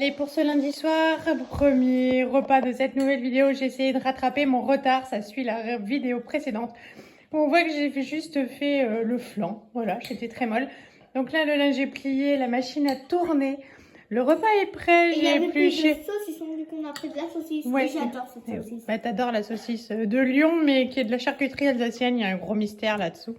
Allez, pour ce lundi soir, premier repas de cette nouvelle vidéo, j'ai essayé de rattraper mon retard, ça suit la vidéo précédente. On voit que j'ai juste fait le flan, voilà, j'étais très molle. Donc là, le linge est plié, la machine a tourné, le repas est prêt, j'ai épluché. De saucisson, du coup on a pris de la saucisse, Ouais. et j'adore cette saucisse. Bah, t'adores la saucisse de Lyon, mais qui est de la charcuterie alsacienne, il y a un gros mystère là-dessous.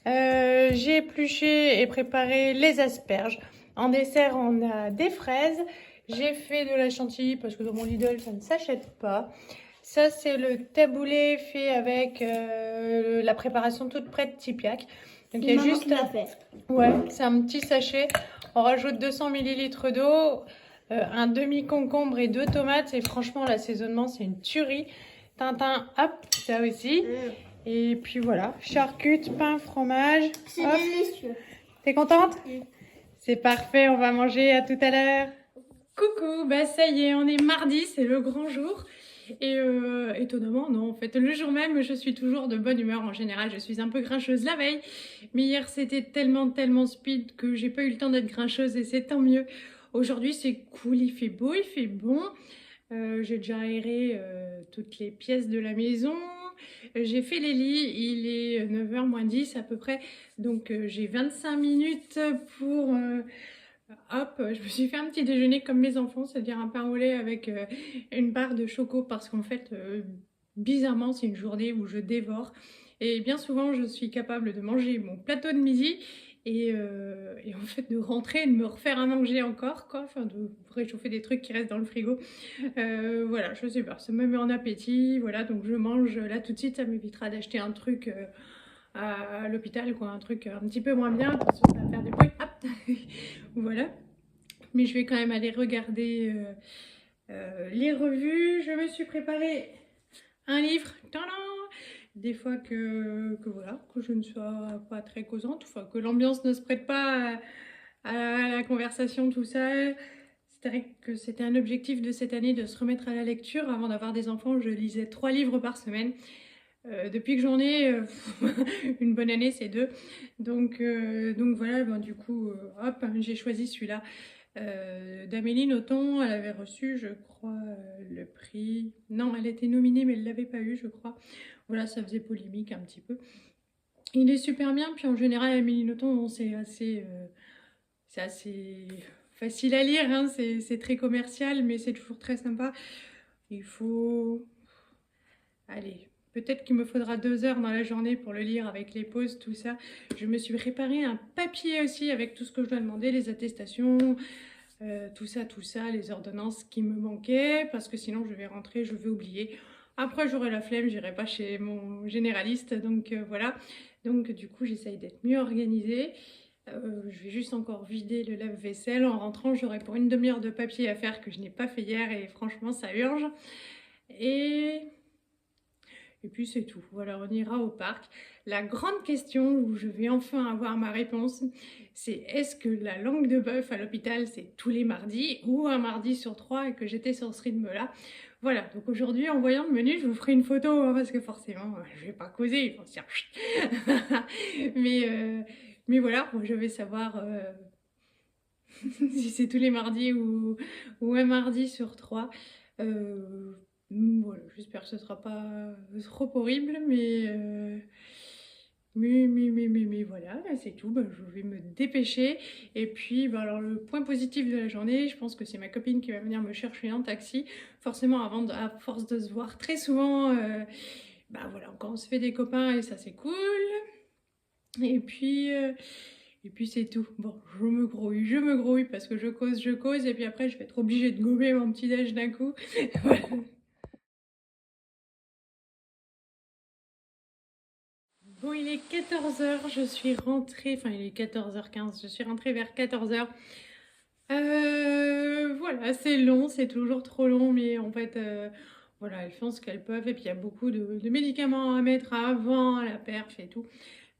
J'ai épluché et préparé les asperges. En dessert, on a des fraises. J'ai fait de la chantilly parce que dans mon Lidl, ça ne s'achète pas. Ça, c'est le taboulé fait avec la préparation toute prête Tipiak. Donc, il y a juste. Ouais, c'est un petit sachet. On rajoute 200 ml d'eau, un demi-concombre et 2 tomates. Et franchement, l'assaisonnement, c'est une tuerie. Tintin, hop, ça aussi. Et puis voilà, charcutes, pain, fromage. C'est délicieux. T'es contente? C'est parfait, on va manger, à tout à l'heure. Coucou, bah ça y est, on est mardi, c'est le grand jour. Et étonnamment, non, en fait, le jour même, je suis toujours de bonne humeur. En général, je suis un peu grincheuse la veille. Mais hier, c'était tellement speed que j'ai pas eu le temps d'être grincheuse et c'est tant mieux. Aujourd'hui, c'est cool, il fait beau, il fait bon. J'ai déjà aéré toutes les pièces de la maison. J'ai fait les lits, il est 9h moins 10 à peu près. Donc j'ai 25 minutes pour... hop, je me suis fait un petit déjeuner comme mes enfants, c'est-à-dire un pain au lait avec une barre de choco parce qu'en fait, bizarrement, c'est une journée où je dévore. Et bien souvent, je suis capable de manger mon plateau de midi et en fait de rentrer et de me refaire à manger encore, quoi, enfin de réchauffer des trucs qui restent dans le frigo. Voilà, je sais pas, ça me met en appétit, voilà, donc je mange là tout de suite, ça m'évitera d'acheter un truc à l'hôpital, quoi, un truc un petit peu moins bien, parce que ça va faire du bruit, hop. Voilà, mais je vais quand même aller regarder les revues. Je me suis préparé un livre, tadam, des fois voilà, que je ne sois pas très causante, enfin que l'ambiance ne se prête pas à la conversation tout seul. C'est vrai que c'était un objectif de cette année de se remettre à la lecture. Avant d'avoir des enfants, je lisais 3 livres par semaine. Depuis que j'en ai une bonne année, c'est 2. Donc voilà, ben, du coup, hop, j'ai choisi celui-là d'Amélie Nothomb. Elle avait reçu, je crois, le prix. Non, elle était nominée, mais elle ne l'avait pas eu, je crois. Voilà, ça faisait polémique un petit peu. Il est super bien, puis en général, Amélie Nothomb, c'est assez facile à lire, hein. C'est très commercial, mais c'est toujours très sympa. Il faut... Allez, peut-être qu'il me faudra 2 heures dans la journée pour le lire avec les pauses, tout ça. Je me suis préparé un papier aussi avec tout ce que je dois demander, les attestations, tout ça, les ordonnances qui me manquaient, parce que sinon je vais rentrer, je vais oublier. Après j'aurai la flemme, j'irai pas chez mon généraliste, donc voilà. Donc du coup j'essaye d'être mieux organisée. Je vais juste encore vider le lave-vaisselle. En rentrant, j'aurai pour une demi-heure de papier à faire que je n'ai pas fait hier et franchement, ça urge. Et puis c'est tout. Voilà, on ira au parc. La grande question où je vais enfin avoir ma réponse, c'est est-ce que la langue de bœuf à l'hôpital, c'est tous les mardis ou un mardi sur 3 et que j'étais sur ce rythme-là. Voilà, donc aujourd'hui, en voyant le menu, je vous ferai une photo hein, parce que forcément, je vais pas causer, ils vont se dire mais voilà, je vais savoir si c'est tous les mardis ou un mardi sur 3. Voilà, j'espère que ce sera pas trop horrible, mais voilà, là, c'est tout. Bah, je vais me dépêcher. Et puis, bah, alors, le point positif de la journée, je pense que c'est ma copine qui va venir me chercher en taxi. Forcément, à force de se voir très souvent, bah voilà, quand on se fait des copains, et ça, c'est cool. Et puis c'est tout. Bon, je me grouille parce que je cause, et puis après je vais être obligée de gommer mon petit déj d'un coup. Voilà. Bon, il est 14h, je suis rentrée, enfin il est 14h15, je suis rentrée vers 14h. Voilà, c'est long, c'est toujours trop long, mais en fait, voilà, elles font ce qu'elles peuvent, et puis il y a beaucoup de médicaments à mettre avant la perf et tout.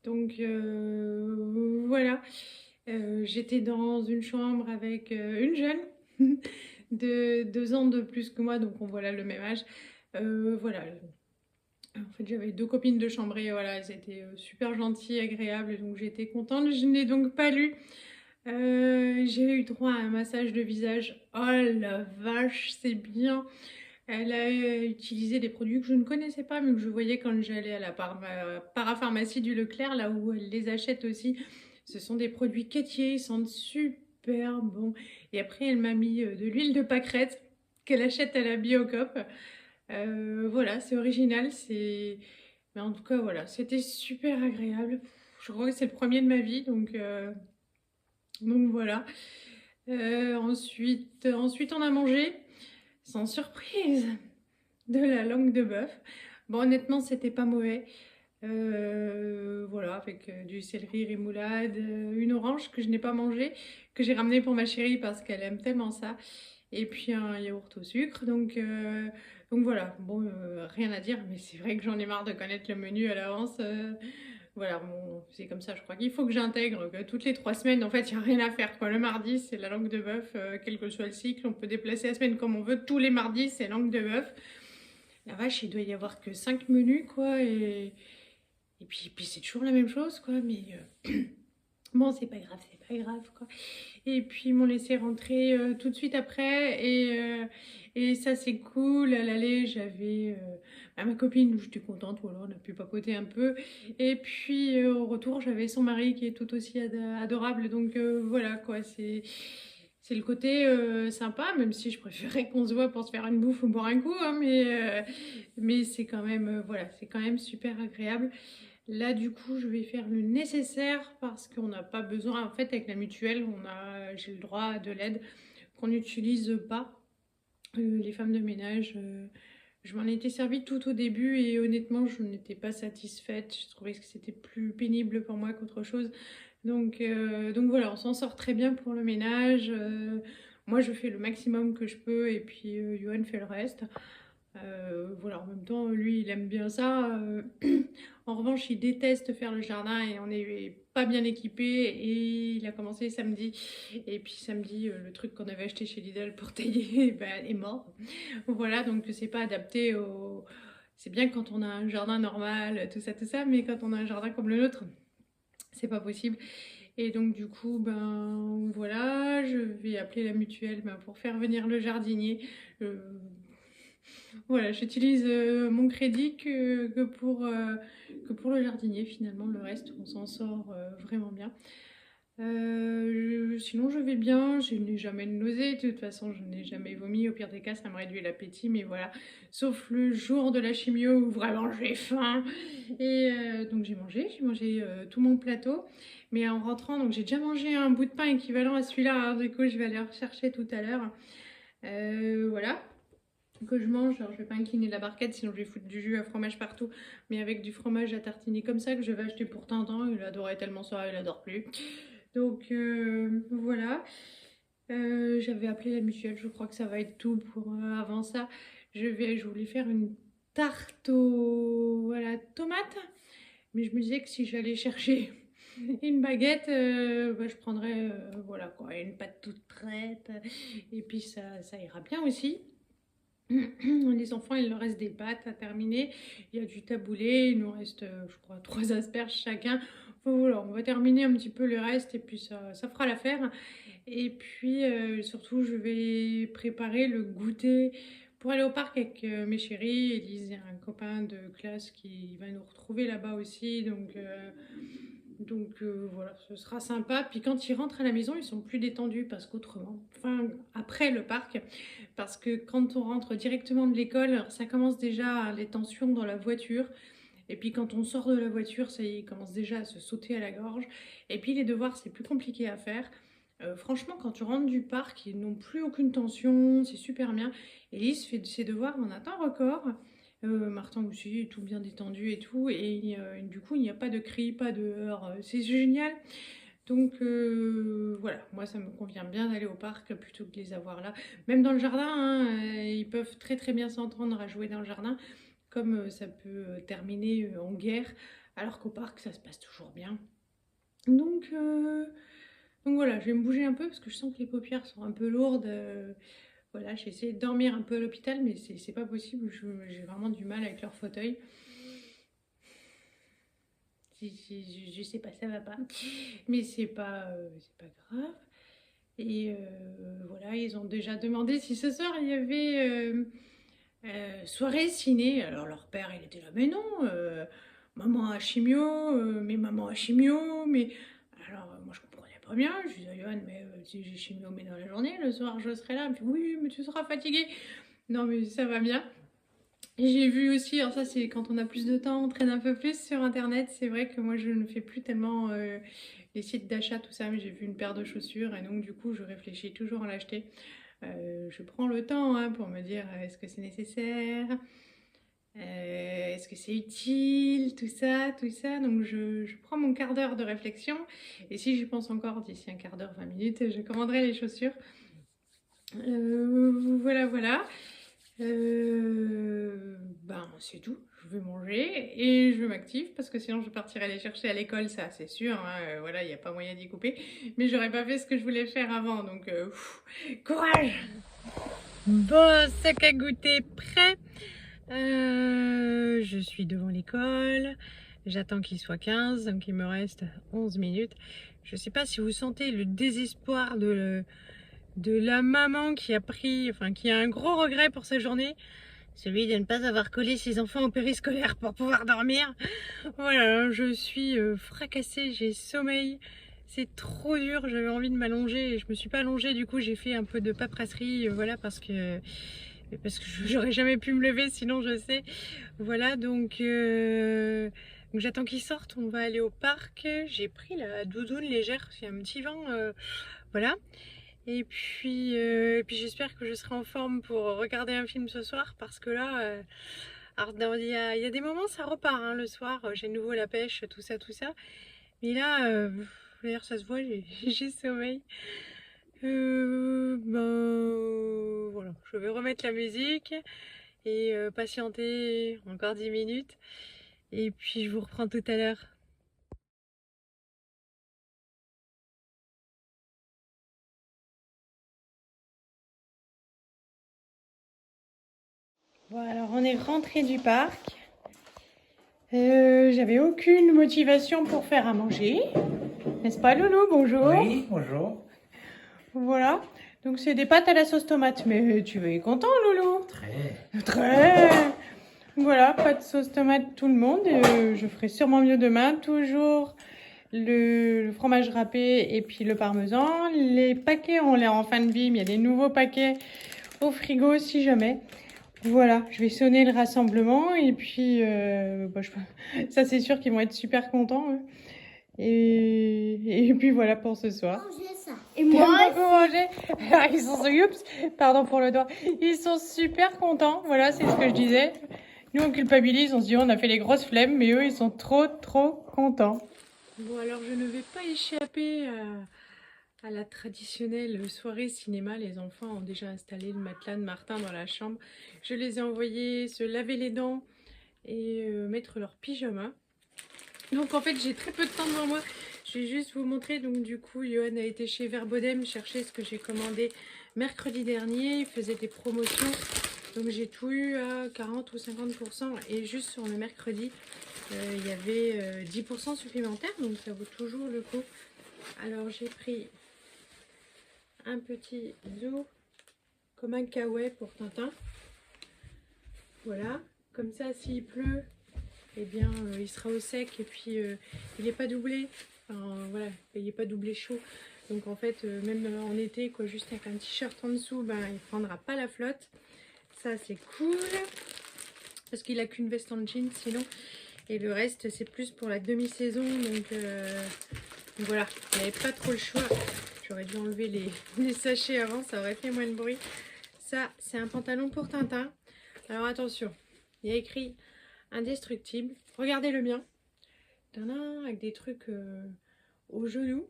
Donc voilà. J'étais dans une chambre avec une jeune de 2 ans de plus que moi, donc on voit là le même âge. Voilà. En fait, j'avais 2 copines de chambre et voilà, elles étaient super gentilles, agréables, donc j'étais contente. Je n'ai donc pas lu J'ai eu droit à un massage de visage. Oh la vache, c'est bien. Elle a utilisé des produits que je ne connaissais pas, mais que je voyais quand j'allais à la parapharmacie du Leclerc, là où elle les achète aussi. Ce sont des produits quêtiers, ils sentent super bon. Et après, elle m'a mis de l'huile de pâquerette qu'elle achète à la Biocoop. Voilà, c'est original, c'est... Mais en tout cas, voilà, c'était super agréable. Je crois que c'est le premier de ma vie, donc voilà. Ensuite, on a mangé, sans surprise, de la langue de bœuf. Bon, honnêtement, c'était pas mauvais. Voilà, avec du céleri rémoulade, une orange que je n'ai pas mangée, que j'ai ramenée pour ma chérie parce qu'elle aime tellement ça. Et puis un yaourt au sucre. Donc voilà, bon, rien à dire, mais c'est vrai que j'en ai marre de connaître le menu à l'avance. Voilà, bon, c'est comme ça, je crois qu'il faut que j'intègre que toutes les 3 semaines, en fait, il n'y a rien à faire, quoi. Le mardi, c'est la langue de bœuf, quel que soit le cycle, on peut déplacer la semaine comme on veut. Tous les mardis, c'est langue de bœuf. La vache, il doit y avoir que 5 menus, quoi, et puis c'est toujours la même chose, quoi, mais bon, c'est pas grave, quoi. Et puis ils m'ont laissé rentrer tout de suite après, et ça c'est cool. À l'aller, j'avais ma copine, j'étais contente, voilà, on a pu papoter un peu. Et puis au retour, j'avais son mari qui est tout aussi adorable, donc voilà, quoi, c'est le côté sympa, même si je préférais qu'on se voit pour se faire une bouffe ou boire un coup, hein, mais c'est quand même, voilà, c'est quand même super agréable. Là, du coup, je vais faire le nécessaire parce qu'on n'a pas besoin. En fait, avec la mutuelle, j'ai le droit à de l'aide qu'on n'utilise pas. Les femmes de ménage, je m'en étais servie tout au début et honnêtement, je n'étais pas satisfaite. Je trouvais que c'était plus pénible pour moi qu'autre chose. Donc voilà, on s'en sort très bien pour le ménage. Moi, je fais le maximum que je peux et puis Johan fait le reste. Voilà, en même temps, lui, il aime bien ça. En revanche, il déteste faire le jardin et on n'est pas bien équipé. Et il a commencé samedi. Et puis samedi, le truc qu'on avait acheté chez Lidl pour tailler ben, est mort. Voilà, donc c'est pas adapté au... C'est bien quand on a un jardin normal, tout ça, mais quand on a un jardin comme le nôtre, c'est pas possible. Et donc du coup, ben voilà, je vais appeler la mutuelle ben, pour faire venir le jardinier. Euh, voilà, j'utilise mon crédit que pour le jardinier. Finalement, le reste, on s'en sort vraiment bien. Sinon, je vais bien. Je n'ai jamais de nausée. De toute façon, je n'ai jamais vomi. Au pire des cas, ça me réduit l'appétit. Mais voilà, sauf le jour de la chimio où vraiment j'ai faim. Et donc, j'ai mangé tout mon plateau. Mais en rentrant, donc j'ai déjà mangé un bout de pain équivalent à celui-là, hein. Du coup, je vais aller le rechercher tout à l'heure. Voilà que je mange. Alors, je vais pas incliner la barquette, sinon je vais foutre du jus à fromage partout. Mais avec du fromage à tartiner comme ça, que je vais acheter pour Tintin. Il adorait tellement ça, il adore plus. Donc voilà. J'avais appelé la mutuelle, je crois que ça va être tout pour avant ça. Je voulais faire une tarte à la tomate. Mais je me disais que si j'allais chercher une baguette, bah, je prendrais voilà quoi, une pâte toute prête. Et puis ça ira bien aussi. Les enfants, il leur reste des pâtes à terminer. Il y a du taboulé. Il nous reste, je crois, 3 asperges chacun. Enfin, voilà, on va terminer un petit peu le reste et puis ça fera l'affaire. Et puis, surtout, je vais préparer le goûter pour aller au parc avec mes chéris. Elise, il y a un copain de classe qui va nous retrouver là-bas aussi. Donc voilà, ce sera sympa. Puis quand ils rentrent à la maison, ils sont plus détendus parce qu'autrement, enfin après le parc, parce que quand on rentre directement de l'école, ça commence déjà les tensions dans la voiture. Et puis quand on sort de la voiture, ça y est, il commence déjà à se sauter à la gorge. Et puis les devoirs, c'est plus compliqué à faire. Franchement, quand tu rentres du parc, ils n'ont plus aucune tension, c'est super bien. Elise fait ses devoirs en un temps record. Martin aussi, tout bien détendu et tout. Et du coup, il n'y a pas de cris, pas de heurts. C'est génial. Donc voilà, moi ça me convient bien d'aller au parc plutôt que de les avoir là. Même dans le jardin, hein, ils peuvent très très bien s'entendre à jouer dans le jardin, comme ça peut terminer en guerre, alors qu'au parc ça se passe toujours bien. Donc, euh, donc voilà, je vais me bouger un peu parce que je sens que les paupières sont un peu lourdes. Voilà, j'ai essayé de dormir un peu à l'hôpital, mais c'est pas possible. J'ai vraiment du mal avec leur fauteuil. je sais pas, ça va pas. Mais c'est pas grave. Et voilà, ils ont déjà demandé si ce soir il y avait soirée ciné. Alors leur père, il était là, mais non, maman a chimio, mais maman a chimio, mais... Alors moi je comprenais pas bien, je disais à Johan, mais si j'ai chimio, mais dans la journée, le soir je serai là. Il me fait, oui, mais tu seras fatigué. Non, mais ça va bien. J'ai vu aussi, alors ça c'est quand on a plus de temps, on traîne un peu plus sur internet. C'est vrai que moi je ne fais plus tellement les sites d'achat, tout ça, mais j'ai vu une paire de chaussures et donc du coup je réfléchis toujours à l'acheter. Je prends le temps hein, pour me dire est-ce que c'est nécessaire, est-ce que c'est utile, tout ça, tout ça. Donc je prends mon quart d'heure de réflexion et si j'y pense encore d'ici un quart d'heure, 20 minutes, je commanderai les chaussures. Voilà, voilà. Ben c'est tout, je vais manger et je m'active parce que sinon je partirai les chercher à l'école, ça c'est sûr, hein, voilà, il n'y a pas moyen d'y couper, mais j'aurais pas fait ce que je voulais faire avant, donc courage. Bon, sac à goûter prêt, je suis devant l'école, j'attends qu'il soit 15, donc il me reste 11 minutes. Je sais pas si vous sentez le désespoir de la maman qui a qui a un gros regret pour sa journée, celui de ne pas avoir collé ses enfants au périscolaire pour pouvoir dormir. Voilà, je suis fracassée, j'ai sommeil, c'est trop dur, j'avais envie de m'allonger et je me suis pas allongée, du coup j'ai fait un peu de paperasserie, voilà, parce que j'aurais jamais pu me lever sinon, je sais. Voilà, donc j'attends qu'ils sortent, on va aller au parc, j'ai pris la doudoune légère, c'est un petit vent, voilà. Et puis j'espère que je serai en forme pour regarder un film ce soir parce que là, alors il y a des moments ça repart hein, le soir, j'ai de nouveau la pêche, tout ça, tout ça. Mais là, d'ailleurs ça se voit, j'ai sommeil. Voilà, je vais remettre la musique et patienter encore 10 minutes. Et puis je vous reprends tout à l'heure. Bon, alors on est rentré du parc. J'avais aucune motivation pour faire à manger. N'est-ce pas, Loulou? Bonjour. Oui, bonjour. Voilà. Donc, c'est des pâtes à la sauce tomate. Mais tu es content, Loulou? Très. Très. Voilà, pâtes sauce tomate, tout le monde. Je ferai sûrement mieux demain. Toujours le fromage râpé et puis le parmesan. Les paquets ont l'air en fin de vie, mais il y a des nouveaux paquets au frigo si jamais. Voilà, je vais sonner le rassemblement et puis ça c'est sûr qu'ils vont être super contents. Eux. Et puis voilà pour ce soir. Manger ça. Et moi manger. Ah, ils sont oups, pardon pour le doigt. Ils sont super contents. Voilà, c'est ce que je disais. Nous on culpabilise, on se dit on a fait les grosses flemmes, mais eux ils sont trop contents. Bon alors je ne vais pas échapper à la traditionnelle soirée cinéma. Les enfants ont déjà installé le matelas de Martin dans la chambre. Je les ai envoyés se laver les dents et mettre leur pyjama. Donc en fait j'ai très peu de temps devant moi. Je vais juste vous montrer. Donc du coup Johan a été chez Verbodem chercher ce que j'ai commandé mercredi dernier. Il faisait des promotions. Donc j'ai tout eu à 40 ou 50%. Et juste sur le mercredi, il y avait 10% supplémentaires. Donc ça vaut toujours le coup. Alors j'ai pris un petit zoo comme un kawaii pour Tintin. Voilà, comme ça s'il pleut, eh bien il sera au sec et puis il n'est pas doublé. Enfin voilà, il n'est pas doublé chaud. Donc en fait, même en été, quoi, juste avec un t-shirt en dessous, ben, il ne prendra pas la flotte. Ça c'est cool. Parce qu'il n'a qu'une veste en jean sinon. Et le reste c'est plus pour la demi-saison. Donc voilà, il n'avait pas trop le choix. J'aurais dû enlever les sachets avant, ça aurait fait moins de bruit. Ça, c'est un pantalon pour Tintin. Alors attention, il y a écrit indestructible. Regardez le mien. Tadam, avec des trucs au genou.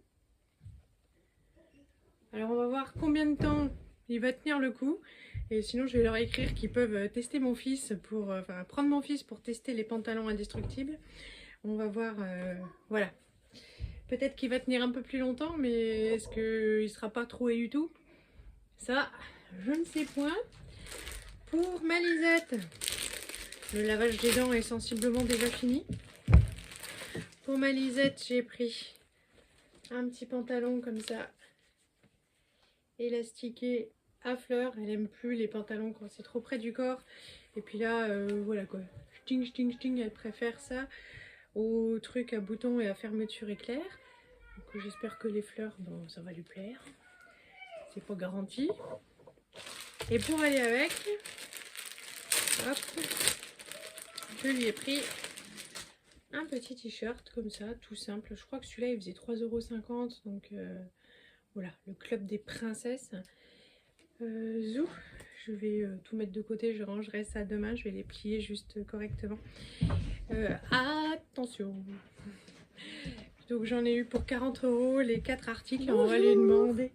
Alors on va voir combien de temps il va tenir le coup. Et sinon je vais leur écrire qu'ils peuvent tester mon fils pour... prendre mon fils pour tester les pantalons indestructibles. On va voir, voilà. Peut-être qu'il va tenir un peu plus longtemps, mais est-ce qu'il ne sera pas troué du tout? Ça, je ne sais point. Pour ma Lisette, le lavage des dents est sensiblement déjà fini. Pour ma Lisette, j'ai pris un petit pantalon comme ça, élastiqué à fleurs. Elle aime plus les pantalons quand c'est trop près du corps. Et puis là, voilà quoi. Sting, sting, sting, elle préfère ça au truc à boutons et à fermeture éclair. Donc j'espère que les fleurs, bon, ça va lui plaire. C'est pas garanti. Et pour aller avec, hop, je lui ai pris un petit t-shirt comme ça, tout simple. Je crois que celui-là, il faisait 3,50 €. Donc voilà, le club des princesses. Zou, je vais tout mettre de côté. Je rangerai ça demain. Je vais les plier juste correctement. Attention. Donc j'en ai eu pour 40 € les 4 articles. On va lui demander.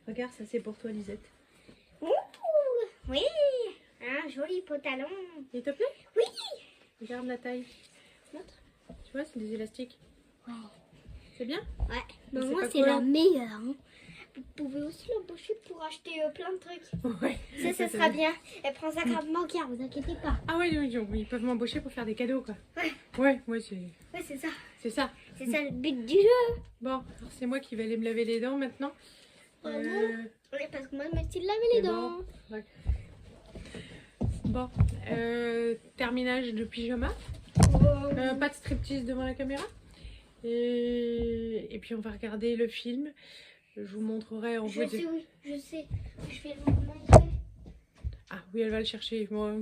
Regarde, ça c'est pour toi, Lisette. Ouh, oui, un joli pantalon. Il te plaît? Oui. Regarde la taille. Montre. Tu vois, c'est des élastiques. Ouais. C'est bien? Ouais. Mais Mais c'est moi, pas c'est collant. la meilleure. Hein. Vous pouvez aussi l'embaucher pour acheter plein de trucs. Ouais. Ça sera bien. Elle prend ça comme bancaire, vous inquiétez pas. Ah ouais, ils peuvent m'embaucher pour faire des cadeaux, quoi. Ouais. Ouais, c'est Ouais, c'est ça. ça. C'est ça le but du jeu. Bon, alors c'est moi qui vais aller me laver les dents maintenant. Ah bon? Oui, parce que moi, je me suis lavé les mais dents. Bon, terminage de pyjama. Pas de striptease devant la caméra. Et puis on va regarder le film. Je vous montrerai en Je vous. sais, oui, je sais. Je vais vous montrer. Ah oui, elle va le chercher. Moi,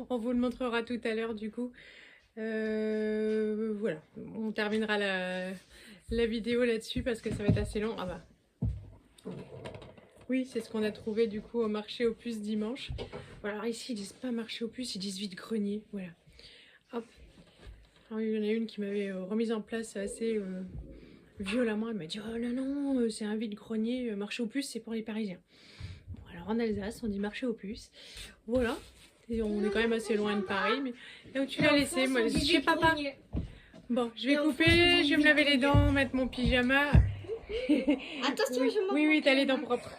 on vous le montrera tout à l'heure du coup. Voilà, on terminera la vidéo là-dessus parce que ça va être assez long. Ah bah. Oui, c'est ce qu'on a trouvé du coup au marché aux puces dimanche. Voilà, alors ici ils disent pas marché aux puces, ils disent vide-grenier. Voilà. Hop. Alors, il y en a une qui m'avait remise en place assez violemment. Elle m'a dit oh non, non, c'est un vide-grenier. Marché aux puces, c'est pour les Parisiens. Bon, alors en Alsace, on dit marché aux puces. Voilà. Et on est quand même assez loin de Paris. Mais là où tu l'as laissé, moi, je sais papa. Bon, je vais couper, je vais me laver les dents, mettre mon pyjama. Attention, Oui, je m'en oui, t'as les dents propres.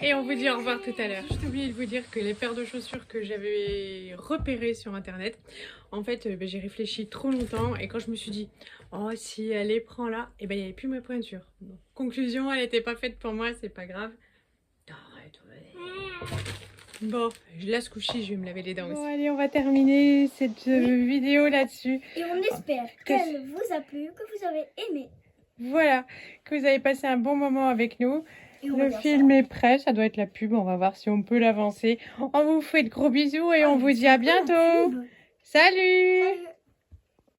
Et on vous dit au revoir tout à l'heure. J'ai oublié de vous dire que les paires de chaussures que j'avais repérées sur internet, en fait, j'ai réfléchi trop longtemps et quand je me suis dit, oh, si elle les prend là, et ben il n'y avait plus ma pointure. Donc, conclusion, elle n'était pas faite pour moi, c'est pas grave. Arrête, ouais. Bon, je laisse coucher, je vais me laver les dents aussi. Bon, allez, on va terminer cette vidéo là-dessus. Et on espère qu'elle vous a plu, que vous avez aimé. Voilà, que vous avez passé un bon moment avec nous. Et on Le regarde film est prêt, ça doit être la pub, on va voir si on peut l'avancer. On vous fait de gros bisous et on vous dit à bientôt. Salut! Salut.